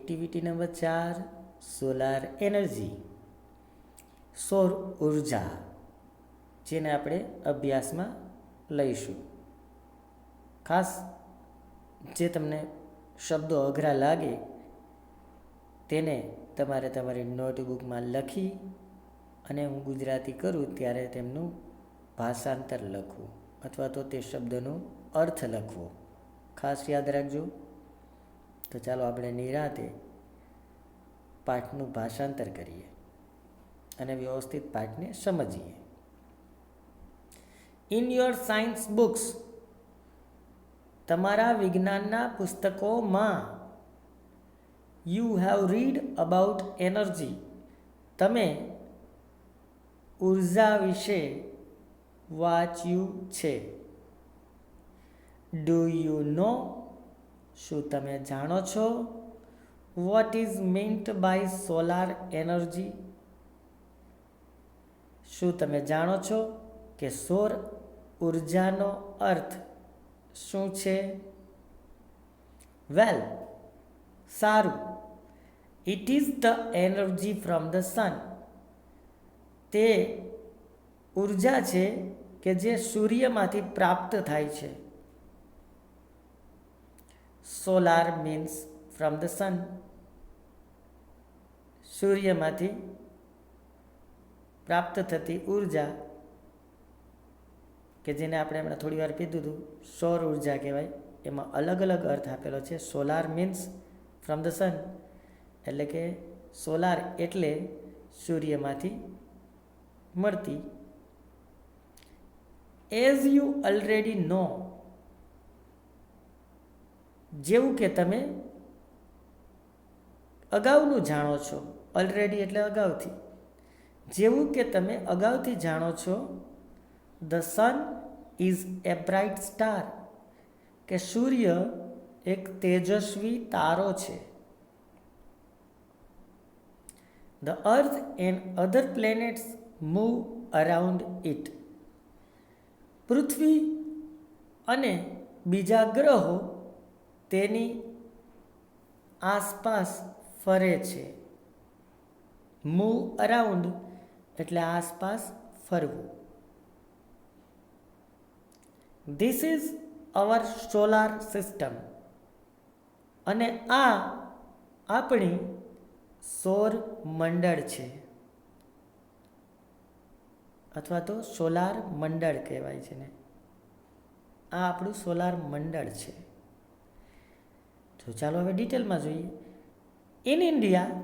Activity number 4 solar energy, સૌર ઉર્જા, જેને આપણે અભ્યાસમાં લઈશું. ખાસ જે તમને શબ્દો અઘરા લાગે તેને તમારે તમારી નોટબુકમાં લખી અને હું ગુજરાતી કરું ત્યારે તેમનું ભાષાંતર લખવું અથવા તો તે શબ્દનો અર્થ લખવો ખાસ યાદ રાખજો. તો ચાલો આપણે નિરાંતે પાઠનું ભાષાંતર કરીએ અને વ્યવસ્થિત પાઠને સમજીએ. ઇન યોર સાયન્સ બુક્સ, તમારા વિજ્ઞાનના પુસ્તકોમાં, you have read about energy, તમે ઉર્જા વિશે વાંચ્યું છે. ડુ યુ નો, શું તમે જાણો છો? What is meant by solar energy, શું તમે જાણો છો કે સૌર ઉર્જાનો અર્થ શું છે? વેલ, સારું. It is the energy from the sun, તે ઉર્જા છે કે જે સૂર્યમાંથી પ્રાપ્ત થાય છે. Solar means from the sun, સૂર્યમાંથી પ્રાપ્ત થતી ઉર્જા કે જેને આપણે હમણાં થોડી વાર કીધું હતું સૌર ઉર્જા કહેવાય. એમાં અલગ અલગ અર્થ આપેલો છે. સોલાર મીન્સ ફ્રોમ ધ સન એટલે કે સોલાર એટલે સૂર્યમાંથી મળતી. એઝ યુ ઓલરેડી નો, જેવું કે તમે અગાઉનું જાણો છો. ઓલરેડી એટલે અગાઉથી. જેવું કે તમે અગાઉથી જાણો છો. The sun is a bright star, કે સૂર્ય એક તેજસ્વી તારો છે. The earth and other planets move around it, પૃથ્વી અને બીજા ગ્રહો તેની આસપાસ ફરે છે. મૂવ અરાઉન્ડ એટલે આસપાસ ફરવું. This is our solar system, અને આ આપણી સૌર મંડળ છે અથવા તો સોલાર મંડળ કહેવાય છે ને. આ આપણું સોલાર મંડળ છે. તો ચાલો હવે ડિટેલમાં જોઈએ. ઇન ઇન્ડિયા,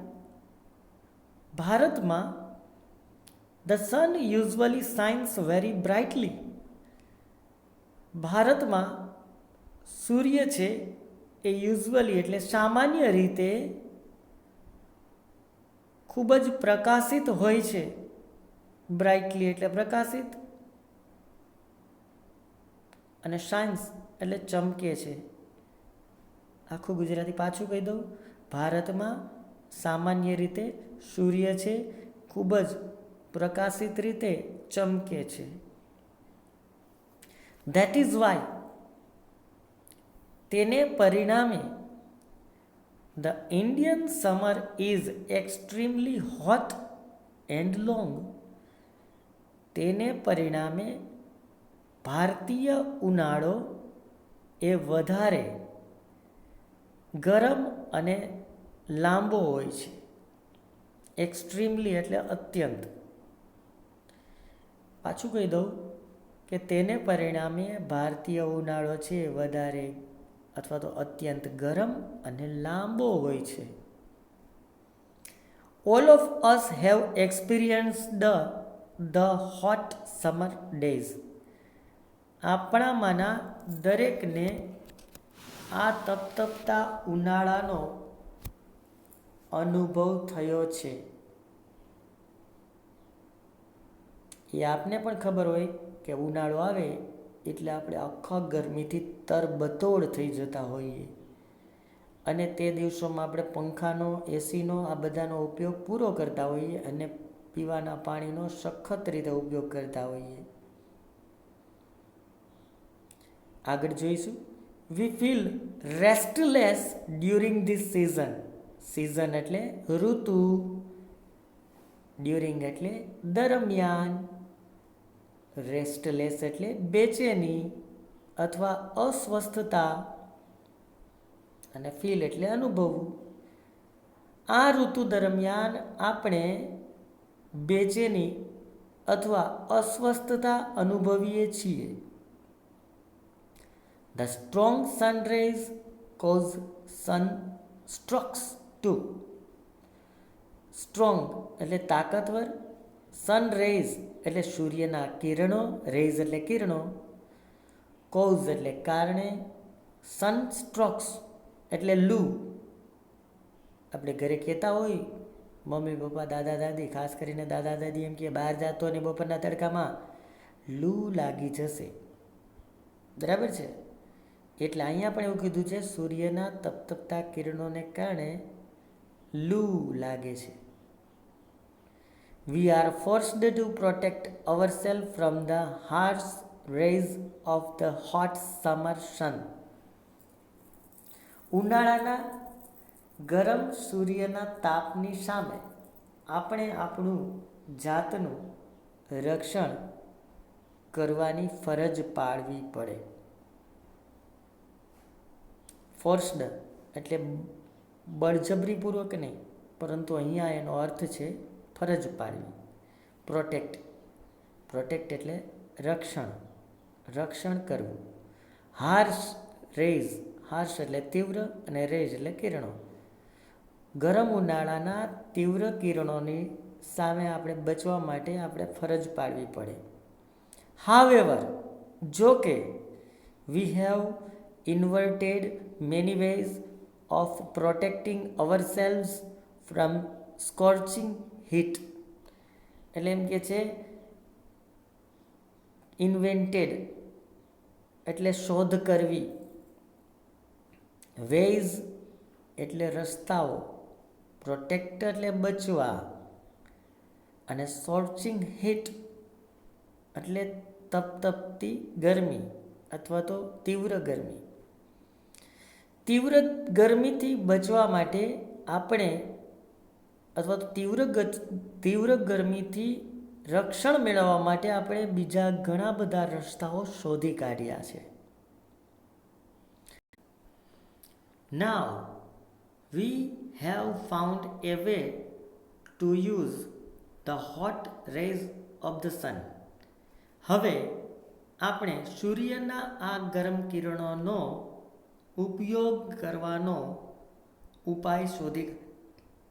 ભારતમાં, the sun usually shines very brightly, ભારતમાં સૂર્ય છે એ યુઝ્યુઅલી એટલે સામાન્ય રીતે ખૂબ જ પ્રકાશિત હોય છે. બ્રાઇટલી એટલે પ્રકાશિત અને શાઇન્સ એટલે ચમકે છે. આખું ગુજરાતી પાછું કહી દઉં. ભારતમાં સામાન્ય રીતે સૂર્ય છે ખૂબ જ પ્રકાશિત રીતે ચમકે છે. ધેટ ઇઝ વાય, તેને પરિણામે, the Indian summer is extremely hot and long, તેને પરિણામે ભારતીય ઉનાળો એ વધારે ગરમ અને લાંબો હોય છે. એક્સ્ટ્રીમલી એટલે અત્યંત. પાછું કહી દઉં કે તેને પરિણામે ભારતીય ઉનાળો છે વધારે અથવા તો અત્યંત ગરમ અને લાંબો હોય છે. All of us have experienced the hot summer days, આપણામાંના દરેકને આ તપતપતા ઉનાળાનો અનુભવ થયો છે. એ આપને પણ ખબર હોય કે ઉનાળો આવે એટલે આપણે આખા ગરમીથી તરબતોડ થઈ જતા હોઈએ અને તે દિવસોમાં આપણે પંખાનો, એસીનો આ બધાનો ઉપયોગ પૂરો કરતા હોઈએ અને પીવાના પાણીનો સખત રીતે ઉપયોગ કરતા હોઈએ. આગળ જોઈશું. વી feel restless during this season, season એટલે ઋતુ, ડ્યુરિંગ એટલે દરમિયાન, રેસ્ટલેસ એટલે બેચેની અથવા અસ્વસ્થતા, અને ફીલ એટલે અનુભવવું. આ ઋતુ દરમિયાન આપણે બેચેની અથવા અસ્વસ્થતા અનુભવીએ છીએ. The strong sun rays cause sunstrokes too. Strong એટલે તાકાતવર, સન રેઝ એટલે સૂર્યના કિરણો, રેઝ એટલે કિરણો, કોઝ એટલે કારણે, સનસ્ટ્રોક્સ એટલે લૂ. આપણે ઘરે કહેતા હોય મમ્મી પપ્પા દાદા દાદી, ખાસ કરીને દાદા દાદી એમ કે બહાર જતો ને બપોરના તડકામાં લૂ લાગી જશે. બરાબર છે? એટલે અહીંયા પણ એવું કીધું છે સૂર્યના તપતપતા કિરણોને કારણે લૂ લાગે છે. We are forced to protect ourselves from the harsh rays of the hot summer sun. ઉનાળાના ગરમ સૂર્યના તાપની સામે આપણે આપણું જાતનું રક્ષણ કરવાની ફરજ પાડવી પડે. ફોર્સ્ડ એટલે બળજબરીપૂર્વક નહીં, પરંતુ અહીંયા એનો અર્થ છે ફરજ પાડવી. પ્રોટેક્ટ એટલે રક્ષણ કરવું. હાર્શ એટલે તીવ્ર અને રેઝ એટલે કિરણો. ગરમ ઉનાળાના તીવ્ર કિરણોની સામે આપણે બચવા માટે આપણે ફરજ પાડવી પડે. However, જો કે we have invented many ways of protecting ourselves from scorching heat. એટલે એમ કે છે ઇન્વેન્ટેડ એટલે શોધ કરવી, વેઝ એટલે રસ્તાઓ, પ્રોટેક્ટ એટલે બચવા, અને સ્કોર્ચિંગ હીટ એટલે તપતપતી ગરમી અથવા તો તીવ્ર ગરમી. તીવ્ર ગરમીથી બચવા માટે આપણે અથવા તો તીવ્ર ગરમીથી રક્ષણ મેળવવા માટે આપણે બીજા ઘણા બધા રસ્તાઓ શોધી કાઢ્યા છે. Now we have found a way to use the hot rays of the sun. હવે આપણે સૂર્યના આ ગરમ કિરણોનો ઉપયોગ કરવાનો ઉપાય શોધી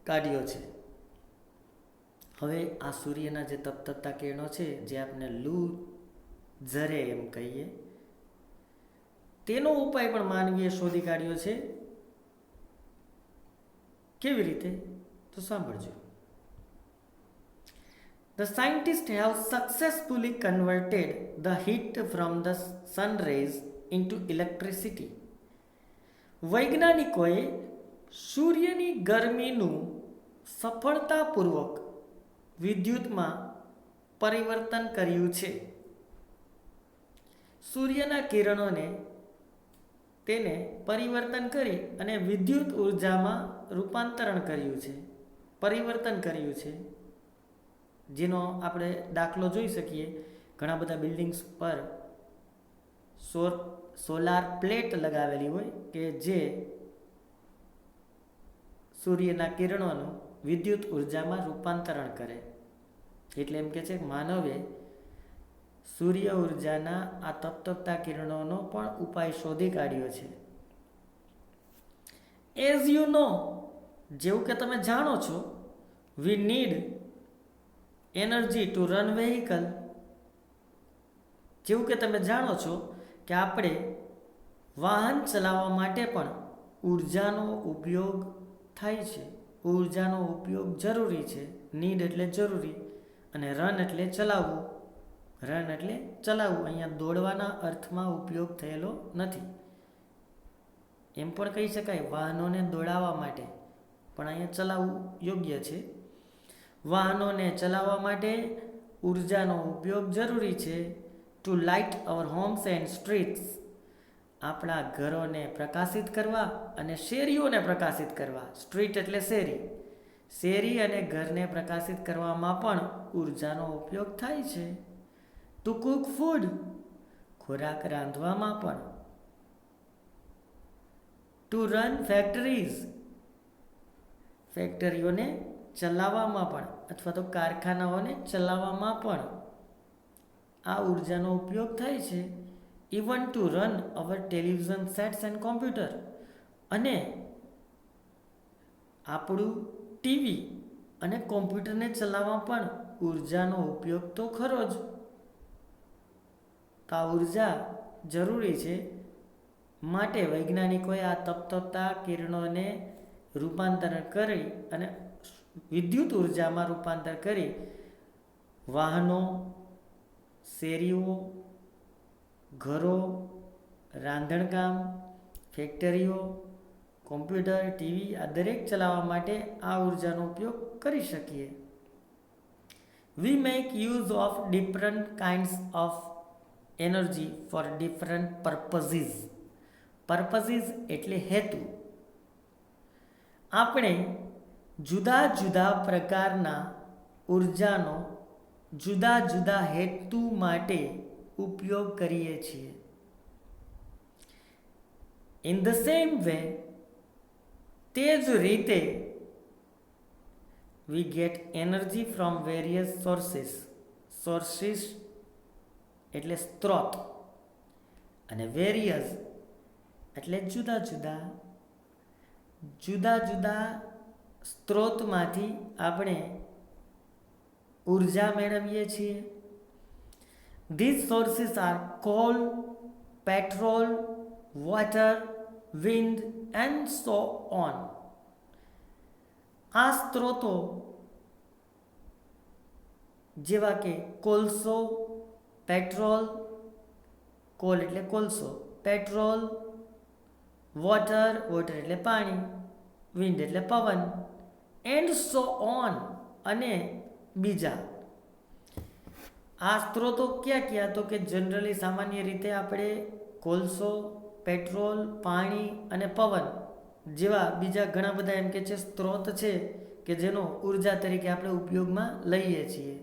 કાઢ્યો છે. હવે આ સૂર્યના જે તપતપતા કિરણો છે, જે આપણે લૂ ઝરે એમ કહીએ, તેનો ઉપાય પણ માનવીએ શોધી કાઢ્યો છે. કેવી રીતે? તો સાંભળજો. The scientists have successfully converted the heat from the sun rays into electricity. વૈજ્ઞાનિકોએ સૂર્યની ગરમીનું સફળતાપૂર્વક વિદ્યુતમાં પરિવર્તન કર્યું છે. સૂર્યના કિરણોને તેને પરિવર્તન કરી અને વિદ્યુત ઉર્જામાં રૂપાંતરણ કર્યું છે, પરિવર્તન કર્યું છે. જેનો આપણે દાખલો જોઈ શકીએ. ઘણા બધા બિલ્ડિંગ્સ પર સોલાર પ્લેટ લગાવેલી હોય કે જે સૂર્યના કિરણોનું વિદ્યુત ઉર્જામાં રૂપાંતરણ કરે. એટલે એમ કે છે કે માનવે સૂર્ય ઉર્જાના આ તપતપતા કિરણોનો પણ ઉપાય શોધી કાઢ્યો છે. એઝ યુ નો, જેવું કે તમે જાણો છો, we need energy to run vehicle. જેવું કે તમે જાણો છો કે આપણે વાહન ચલાવવા માટે પણ ઉર્જાનો ઉપયોગ થાય છે. ઉર્જાનો ઉપયોગ જરૂરી છે. નીડ એટલે જરૂરી, અને રન એટલે ચલાવવું. રન એટલે ચલાવવું. અહીંયા દોડવાના અર્થમાં ઉપયોગ થયેલો નથી. એમ પણ કહી શકાય વાહનોને દોડાવવા માટે, પણ અહીંયા ચલાવવું યોગ્ય છે. વાહનોને ચલાવવા માટે ઉર્જાનો ઉપયોગ જરૂરી છે. To light our homes and streets. આપણા ઘરોને પ્રકાશિત કરવા અને શેરીઓને પ્રકાશિત કરવા, સ્ટ્રીટ એટલે શેરી, શેરી અને ઘરને પ્રકાશિત કરવામાં પણ ઉર્જાનો ઉપયોગ થાય છે. ટુ કુક ફૂડ, ખોરાક રાંધવામાં પણ. ટુ રન ફેક્ટરીઝ, ફેક્ટરીઓને ચલાવવામાં પણ અથવા તો કારખાનાઓને ચલાવવામાં પણ આ ઉર્જાનો ઉપયોગ થાય છે. Even to run our television sets and computer, અને આપણું ટીવી અને કોમ્પ્યુટરને ચલાવવા પણ ઉર્જાનો ઉપયોગ તો ખરો જ. તો આ ઉર્જા જરૂરી છે, માટે વૈજ્ઞાનિકોએ આ તપતા કિરણોને રૂપાંતરણ કરી અને વિદ્યુત ઉર્જામાં રૂપાંતર કરી વાહનો, શેરીઓ, ઘરો, રાંધણકામ, ફેક્ટરીઓ, કોમ્પ્યુટર, ટીવી આ દરેક ચલાવવા માટે આ ઉર્જાનો ઉપયોગ કરી શકીએ. We make use of different kinds of energy for different purposes. Purposes એટલે હેતુ. આપણે જુદા જુદા પ્રકારના ઉર્જાનો જુદા જુદા હેતુ માટે ઉપયોગ કરીએ છીએ. ઇન ધ સેમ વે, તે જ રીતે we get energy from various sources. Sources એટલે સ્ત્રોત, અને વેરિયસ એટલે જુદા જુદા. જુદા જુદા સ્ત્રોતમાંથી આપણે ઉર્જા મેળવીએ છીએ. These sources are coal, petrol, water, wind and so on. આ સ્ત્રોતો જેવા કે કોલસો, પેટ્રોલ, કોલ એટલે કોલસો, પેટ્રોલ, વોટર, વોટર એટલે પાણી, વિન્ડ એટલે પવન, એન્ડ સો ઓન અને બીજા. આ સ્ત્રોતો ક્યાં ક્યાં? તો કે જનરલી સામાન્ય રીતે આપણે કોલસો, પેટ્રોલ, પાણી અને પવન જેવા બીજા ઘણા બધા એમ કે છે સ્ત્રોત છે કે જેનો ઉર્જા તરીકે આપણે ઉપયોગમાં લઈએ છીએ.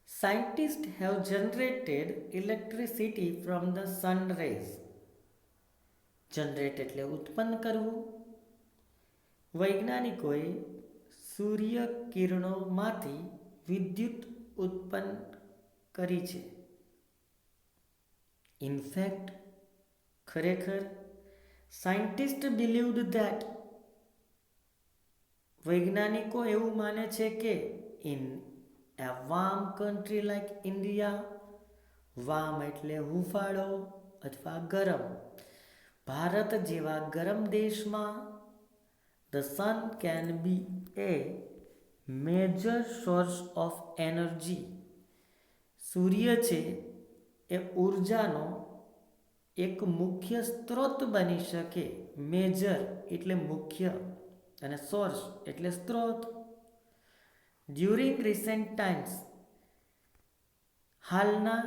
Scientists have generated electricity from the sun rays. Generate એટલે ઉત્પન્ન કરવું. વૈજ્ઞાનિકોએ સૂર્ય કિરણોમાંથી વિદ્યુત ઉત્પન્ન કરી છે. In fact, ખરેખર, scientists believed that, વૈજ્ઞાનિકો એવું માને છે કે in a warm country like India, વામ એટલે હુંફાળો અથવા ગરમ, ભારત જેવા ગરમ દેશમાં the sun can be a major source of energy. સૂર્ય છે એ ઉર્જાનો એક મુખ્ય સ્ત્રોત બની શકે. મેજર એટલે મુખ્ય અને સોર્સ એટલે સ્ત્રોત. ડ્યુરિંગ રિસેન્ટ ટાઈમ્સ, હાલના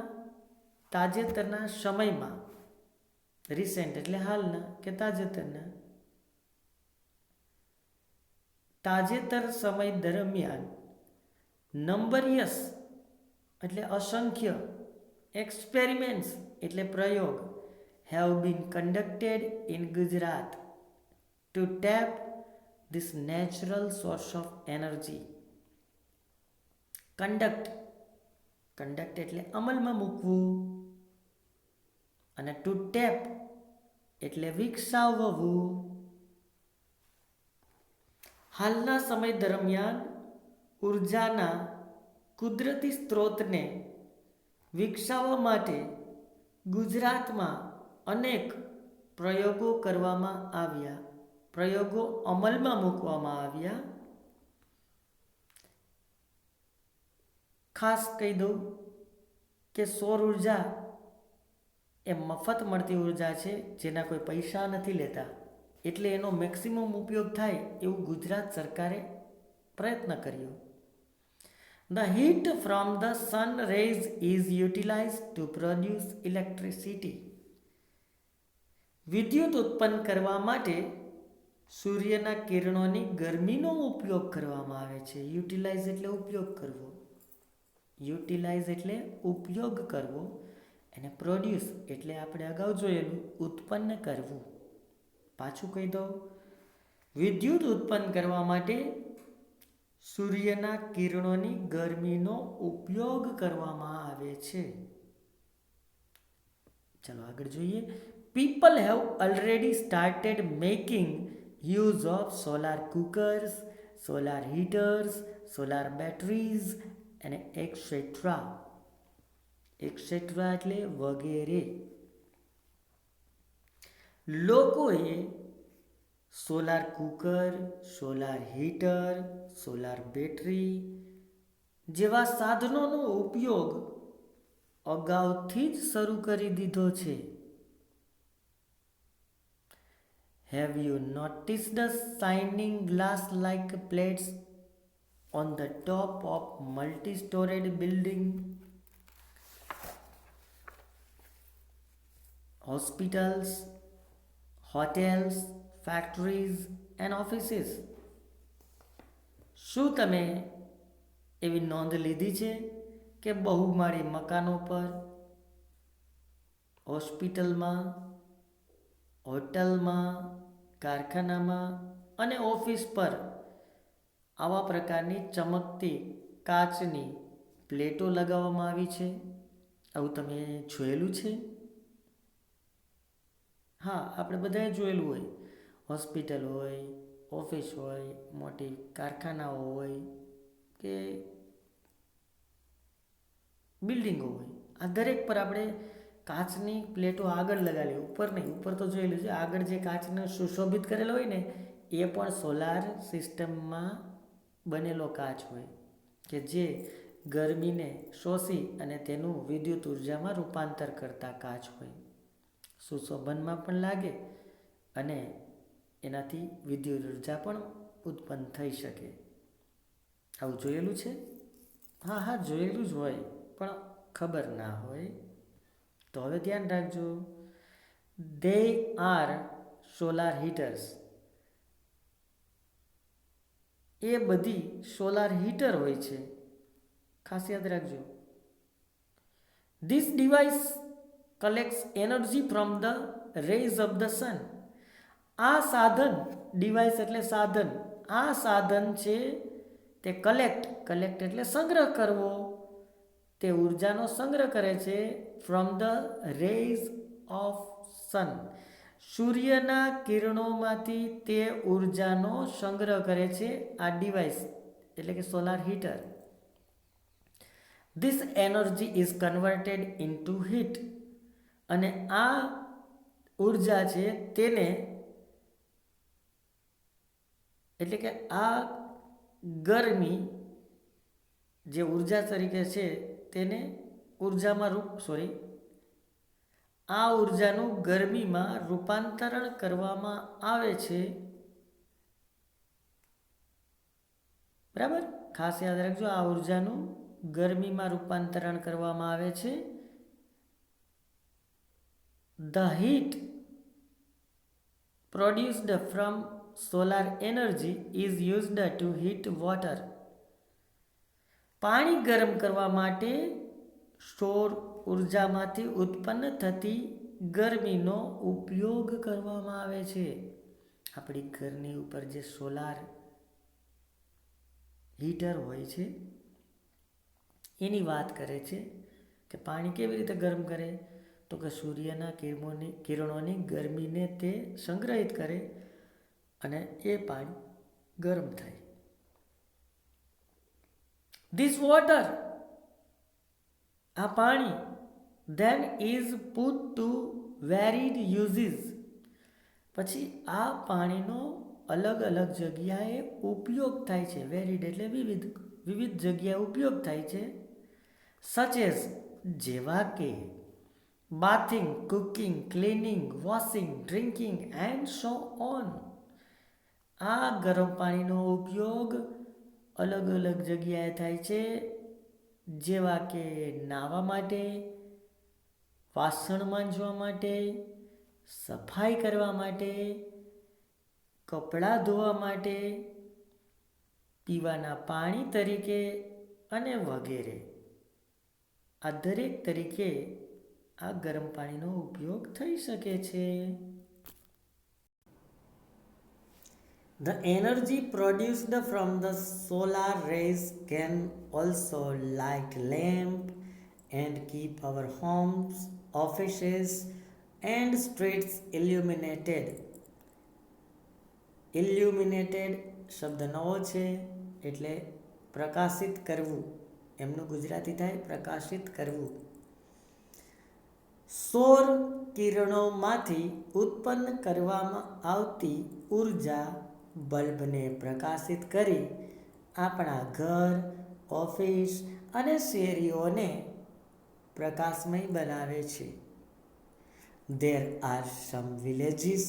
તાજેતરના સમયમાં, રિસેન્ટ એટલે હાલના કે તાજેતરના, તાજેતર સમય દરમિયાન, નંબરિયસ એટલે અસંખ્ય, એક્સપેરિમેન્ટ્સ એટલે પ્રયોગ, have been conducted in Gujarat to tap this natural source of energy. Conduct એટલે અમલમાં મૂકવું, અને ટુ ટેપ એટલે વિકસાવવું. હાલના સમય દરમિયાન ઉર્જાના કુદરતી સ્ત્રોતને વિકસાવવા માટે ગુજરાતમાં અનેક પ્રયોગો કરવામાં આવ્યા, પ્રયોગો અમલમાં મૂકવામાં આવ્યા. ખાસ કહી દઉં કે સૌર ઉર્જા એ મફત મળતી ઉર્જા છે, જેના કોઈ પૈસા નથી લેતા, એટલે એનો મેક્સિમમ ઉપયોગ થાય એવું ગુજરાત સરકારે પ્રયત્ન કર્યો. The heat from the sun rays is utilized to produce electricity. વિદ્યુત ઉત્પન્ન કરવા માટે સૂર્યના કિરણોની ગરમીનો ઉપયોગ કરવામાં આવે છે. યુટિલાઇઝ એટલે ઉપયોગ કરવો. યુટિલાઇઝ એટલે ઉપયોગ કરવો અને પ્રોડ્યુસ એટલે આપણે અગાઉ જોયેલું ઉત્પન્ન કરવું. પાછું કહી દઉં, વિદ્યુત ઉત્પન્ન કરવા માટે સૂર્યના કિરણોની ગરમીનો ઉપયોગ કરવામાં આવે છે. ચલો આગળ જોઈએ. People have already started making use of solar cookers, solar heaters, solar batteries and etc. etc. એટલે વગેરે. લોકોએ solar cooker, solar heater, solar battery જેવા સાધનોનો ઉપયોગ અગાઉથી જ શરૂ કરી દીધો છે. Have you noticed the shining glass-like plates on the top of multi-storied building? Hospitals, hotels, factories and offices. શું તમે એવી નોંધ લીધી છે કે બહુમાળી મકાનો પર, હોસ્પિટલમાં, હોટલમાં, કારખાનામાં અને ઓફિસ પર આવા પ્રકારની ચમકતી કાચની પ્લેટો લગાવવામાં આવી છે? આવું તમે જોયેલું છે? હા, આપણે બધાએ જોયેલું હોય. હોસ્પિટલ હોય, ઓફિસ હોય, મોટી કારખાનાઓ હોય કે બિલ્ડિંગો હોય, આ દરેક પર આપણે કાચની પ્લેટો આગળ લગાવેલી, ઉપર નહીં. ઉપર તો જોયેલું છે. આગળ જે કાચને સુશોભિત કરેલો હોય ને એ પણ સોલાર સિસ્ટમમાં બનેલો કાચ હોય કે જે ગરમીને શોષી અને તેનું વિદ્યુત ઉર્જામાં રૂપાંતર કરતા કાચ હોય. સુશોભનમાં પણ લાગે અને એનાથી વિદ્યુત ઉર્જા પણ ઉત્પન્ન થઈ શકે. આવું જોયેલું છે? હા, જોયેલું જ હોય પણ ખબર ના હોય. તો હવે ધ્યાન રાખજો. They are solar heaters. એ બધી સોલાર હીટર હોય છે. ખાસ યાદ રાખજો. This device collects energy from the rays of the sun. આ સાધન, ડિવાઇસ એટલે સાધન, આ સાધન છે તે કલેક્ટ એટલે સંગ્રહ કરવો, તે ઉર્જાનો સંગ્રહ કરે છે ફ્રોમ ધ રેઝ ઓફ સન. સૂર્યના કિરણોમાંથી તે ઉર્જાનો સંગ્રહ કરે છે આ ડિવાઇસ એટલે કે solar heater. This energy is converted into heat. અને આ ઉર્જા છે તેને એટલે કે આ ગરમી જે ઉર્જા તરીકે છે તેને આ ઉર્જાનું ગરમીમાં રૂપાંતરણ કરવામાં આવે છે. બરાબર? ખાસ યાદ રાખજો, આ ઉર્જાનું ગરમીમાં રૂપાંતરણ કરવામાં આવે છે. The heat produced from solar energy is used to heat water. પાણી ગરમ કરવા માટે સૌર ઉર્જામાંથી ઉત્પન્ન થતી ગરમીનો ઉપયોગ કરવામાં આવે છે. આપણી ઘરની ઉપર જે સોલાર હીટર હોય છે એની વાત કરે છે કે પાણી કેવી રીતે ગરમ કરે, તો કે સૂર્યના કિરણોની ગરમીને તે સંગ્રહિત કરે અને એ પાણી ગરમ થાય. This water, આ પાણી, then is put to varied uses. પછી આ પાણીનો અલગ અલગ જગ્યાએ ઉપયોગ થાય છે. વેરીડ એટલે વિવિધ જગ્યાએ ઉપયોગ થાય છે. સચ એઝ જેવા કે bathing, cooking, cleaning, washing, drinking and so on. આ ગરમ પાણીનો ઉપયોગ અલગ અલગ જગ્યાએ થાય છે જેવા કે નાહવા માટે, વાસણ માંજવા માટે, સફાઈ કરવા માટે, કપડાં ધોવા માટે, પીવાના પાણી તરીકે અને વગેરે. આ દરેક તરીકે આ ગરમ પાણીનો ઉપયોગ થઈ શકે છે. The energy produced from the solar rays can also light lamp and keep our homes, offices and streets illuminated. Illuminated શબ્દ નવો છે એટલે પ્રકાશિત કરવું. એમનું ગુજરાતી થાય પ્રકાશિત કરવું. સૌર કિરણોમાંથી ઉત્પન્ન કરવામાં આવતી ઉર્જા બલ્બને પ્રકાશિત કરી આપણા ઘર, ઓફિસ અને શેરીઓને પ્રકાશમય બનાવે છે. There are some villages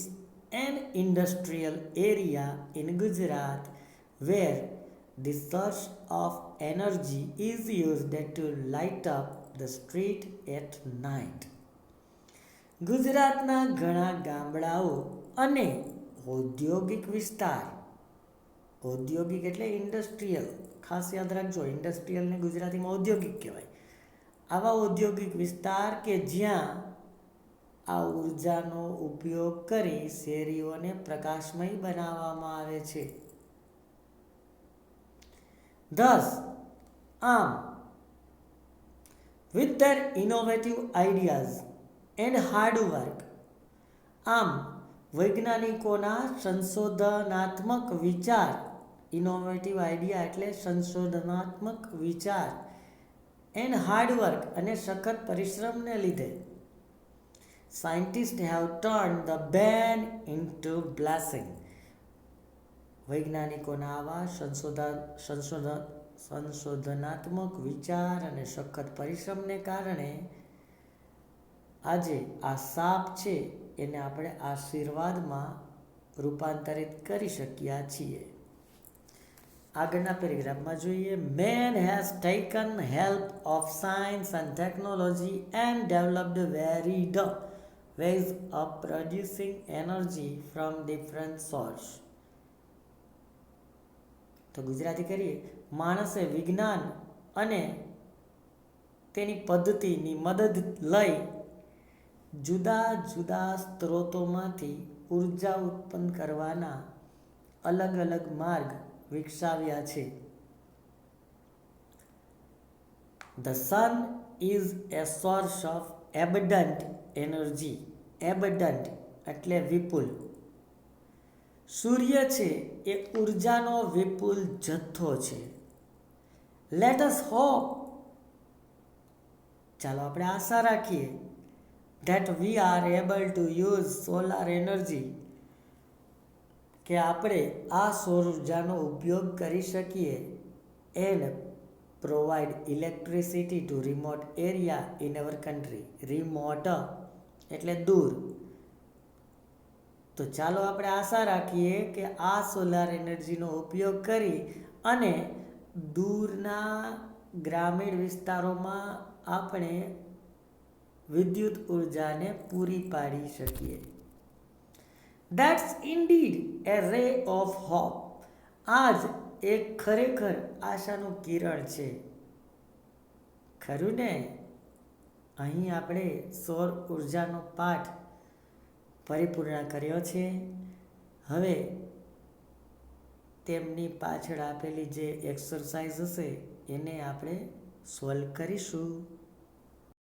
and industrial area in Gujarat where the source of energy is used to light up the street at night. ગુજરાતના ઘણા ગામડાઓ અને ઔદ્યોગિક વિસ્તાર, ઔદ્યોગિક એટલે ઇન્ડસ્ટ્રીયલ, ખાસ યાદ રાખજો, ઇન્ડસ્ટ્રીયલને ગુજરાતીમાં ઔદ્યોગિક કહેવાય. આવા ઔદ્યોગિક વિસ્તાર કે જ્યાં આ ઉર્જાનો ઉપયોગ કરી શેરીઓને પ્રકાશમય બનાવવામાં આવે છે. Thus, with their innovative ideas and hard work, વૈજ્ઞાનિકોના સંશોધનાત્મક વિચાર, ઇનોવેટિવ આઈડિયા એટલે સંશોધનાત્મક વિચાર, એન્ડ હાર્ડવર્ક અને સખત પરિશ્રમને લીધે scientists have turned the ban into blessing. વૈજ્ઞાનિકોના આવા સંશોધનાત્મક વિચાર અને સખત પરિશ્રમને કારણે આજે આ સાપ છે એને આપણે આશીર્વાદમાં રૂપાંતરિત કરી શક્યા છીએ. આગળના પેરેગ્રાફમાં જોઈએ. Man has taken help of science and technology and developed varied ways of producing energy from different sources. તો ગુજરાતી કરીએ. માણસે વિજ્ઞાન અને તેની પદ્ધતિની મદદ લઈ જુદા જુદા સ્ત્રોતોમાંથી ઉર્જા ઉત્પન્ન કરવાના અલગ અલગ માર્ગ વિકસાવ્યા છે. The sun is a source of abundant energy. Abundant એટલે વિપુલ. સૂર્ય છે એ ઉર્જાનો વિપુલ જથ્થો છે. Let us hope, ચાલો આપણે આશા રાખીએ, that we are able to use solar energy, કે આપણે આ સૌર ઉર્જાનો ઉપયોગ કરી શકીએ and provide electricity to remote area in our country. Remote એટલે દૂર. તો ચાલો આપણે આશા રાખીએ કે આ સોલાર એનર્જીનો ઉપયોગ કરી અને દૂરના ગ્રામીણ વિસ્તારોમાં આપણે વિદ્યુત ઉર્જાને પૂરી પાડી શકીએ. That's indeed a ray of hope. આ જ એક ખરેખર આશાનું કિરણ છે. ખરું ને? અહીં આપણે સૌર ઉર્જાનો પાઠ પરિપૂર્ણ કર્યો છે. હવે તેમની પાછળ આપેલી જે એક્સરસાઇઝ હશે એને આપણે સોલ્વ કરીશું.